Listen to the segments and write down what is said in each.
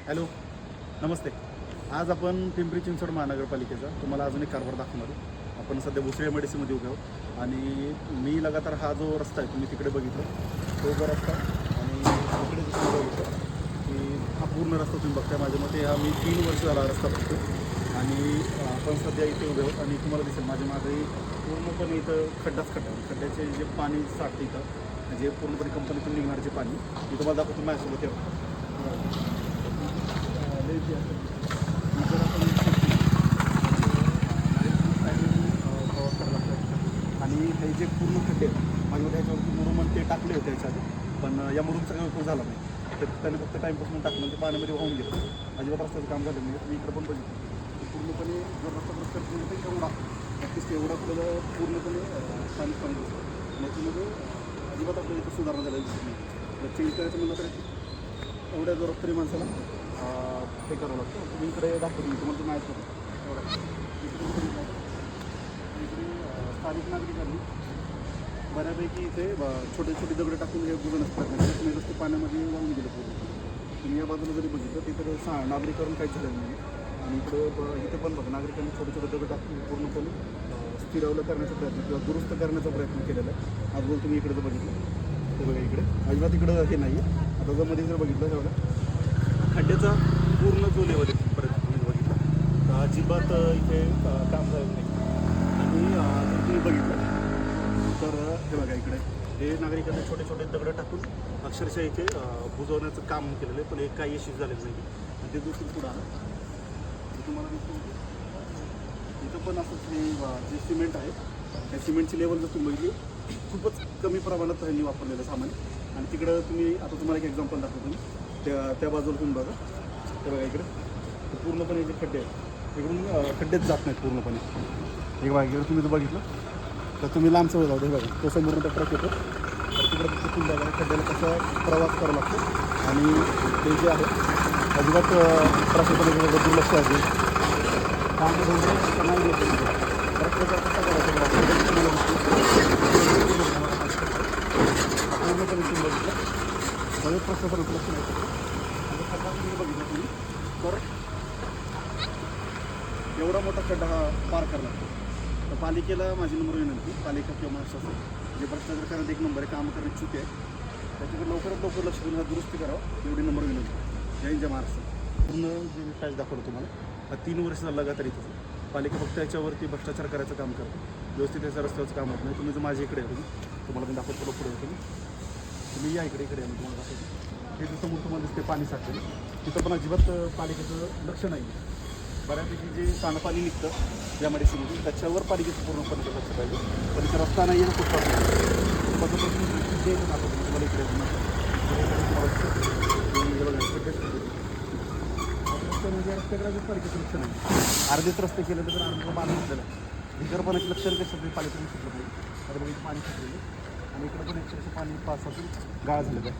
Hello, नमस्ते. आज आपण पिंपरी चिंचवड महानगरपालिकेचा तुम्हाला अजून एक कारभार दाखवणार आहोत. आपण सध्या भोसरी MIDCमध्ये उभे आहोत आणि मी लगातार हा जो रस्ता आहे तुम्ही तिकडे बघितलं तो जो रस्ता आणि तिकडे जो बघितलं की हा पूर्ण रस्ता तुम्ही बघताय. माझ्या मते हा मी 3 वर्ष झाला रस्ता बघतो आणि आपण सध्या इथे उभे आहोत आणि तुम्हाला दिसेल माझ्या मागे पूर्णपणे इथं खड्ड्याचे जे पाणी साठते इथं जे पूर्णपणे कंपनीतून निघणारे जे पाणी मी तुम्हाला दाखवतो माझ्यासोबत आणि हे जे पूर्ण खड्डे माझ्या ह्याच्यावरती मुरुम ते टाकले होते याच्या आधी, पण या मुरुमचा काही उपयोग झाला नाही. तर त्याने फक्त टाईमपासून टाकलं ते पाण्यामध्ये वाहून गेलं. अजिबात रस्त्याचं काम झालं नाही. तुम्ही इकडं पण बघितलं पूर्णपणे जर रस्ता रस्ता पूर्ण एवढा ॲटलिस्ट एवढा आपल्याला पूर्णपणे पाणी कमी होतं. याच्यामध्ये अजिबात आपल्याला इथं सुधारणा झालेली दिसत नाही. चेंज करायचं म्हणलं तर एवढ्या जोरात तरी माणसाला हे करावं लागतं. तुम्ही इकडे दाखवतो मी तुम्हाला मॅच होतं एवढा इकडे स्थानिक नागरिकांनी बऱ्यापैकी इथे छोटे छोटे दगड टाकून हे बुजवण्याचा प्रयत्न केला. तुम्ही रस्ते पाण्यामध्ये वाहून गेले पूर्ण. तुम्ही या बाजूला जरी बघितलं तिथं नागरिकांना काहीच झालेलं नाही. आणि इथे पण बघा नागरिकांनी छोटे छोटे दगड टाकून पूर्णपणे स्थिरावलं करण्याचा प्रयत्न किंवा दुरुस्त करण्याचा प्रयत्न केलेला आहे. आज बोल तुम्ही इकडे जर बघितलं ते बघा इकडे अजिबात इकडं हे नाही आहे. आता जर मध्ये जर बघितलं तेवढा खड्ड्याचा पूर्ण जो लेवल आहे तिथपर्यंत तुम्ही बघितलं तर अजिबात इथे काम झालं नाही. आणि जर तुम्ही बघितलं तर हे बघा इकडे हे नागरिकांनी छोटे छोटे दगड टाकून अक्षरशः इथे बुजवण्याचं काम केलेलं आहे, पण हे काही यशस्वी झालेलं नाही. आणि ते दुसरं पुढं आलं तुम्हाला दिसतो इथं पण असंच हे जे सिमेंट आहे त्या सिमेंटची लेवल जर तुम्ही बघितली खूपच कमी प्रमाणात त्यांनी वापरलेलं सामान. आणि तिकडं तुम्ही आता तुम्हाला एक एक्झाम्पल दाखवतो मी त्या बाजूला तुम्ही बघा ते बघा इकडे पूर्णपणे जे खड्डे आहेत इकडून खड्डेच जात नाहीत पूर्णपणे. एक बघा इकडे तुम्ही जर बघितलं तर तुम्ही लांब सवय जाऊ दे बघा तो समोरून ट्रक येतो तर तिकडे तिथून बघा खड्ड्याला कसा प्रवास करावा लागतो. आणि ते जे आहे अजिबात प्रशासनाकडे दुर्लक्ष आहे काम नाही येतो रस्त्याचा कसा करायचा पूर्णपणे तुम्ही बघितलं सगळे प्रशासनाचं लक्ष नाही आणि खड्डा तुम्ही बघितलं तुम्ही तर एवढा मोठा खड्डा हा पार करावा लागतो. तर पालिकेला माझी नंबर विनंती पालिका किंवा महाराष्ट्राचं जे भ्रष्टाचार करण्यात एक नंबर आहे कामं करण्यात चुकी आहे त्याच्याकडे लवकरात लवकर लक्ष देऊन हा दुरुस्ती करावं एवढी नंबर विनंती. जय हिंद जय महाराष्ट्र. पूर्ण जे मी फॅच दाखवलं तुम्हाला हा 3 वर्ष झाला लगातार इथं पालिका फक्त याच्यावरती भ्रष्टाचार करायचं काम करतो. व्यवस्थित याच्या रस्त्याचं काम होत नाही. तुम्ही जर माझ्या इकडे आहे तुम्हाला मी दाखवतो पुढे होतो तुम्ही या इकडे मी तुम्हाला दाखवतो. हे समोर तुम्हाला दिसते पाणी साठलेलं तिथं पण अजिबात पालिकेचं लक्ष नाही. बऱ्यापैकी जे सांडपाणी निघतं MIDCमधून त्याच्यावर पालिकेचं पूर्णपणे लक्ष पाहिजे. पण इथं रस्ता नाही आहे ना खूप जे दाखवतो तुम्हाला इकडे म्हणजे रस्त्याकडे पालिकेचं लक्ष नाही. अर्धेच रस्ते केले तर अर्धेचा पाणी घेतलेलं आहे. भिकरपणाचे लक्षण कसं पालिकेने सुटलं पाहिजे. तर मग पाणी सुटलेलं आणि इकडं पण अक्षरशः पाणी पावसातून गाळ झालेलं आहे.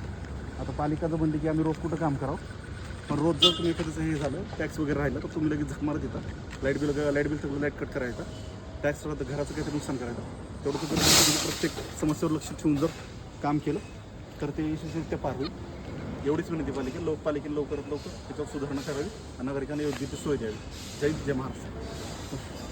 आता पालिकाचं म्हणते की आम्ही रोज कुठं काम करावं पण रोज जर तुम्ही एखादं हे झालं टॅक्स वगैरे राहिलं तर तुम्ही लगेच झक मारत येतात. लाईट बिल सगळं लाईट कट करायचा टॅक्स राहतं घराचं काहीतरी नुकसान करायचं तेवढं तुम्ही प्रत्येक समस्येवर लक्ष ठेवून जर काम केलं तर ते यशस्वीरित्या पार होईल. एवढीच विनंती पालिकेला लवकरात लवकर त्याच्यावर सुधारणा करावी आणि नागरिकांना योग्य ती सोय द्यावी. जय हिंद जय महाराष्ट्र.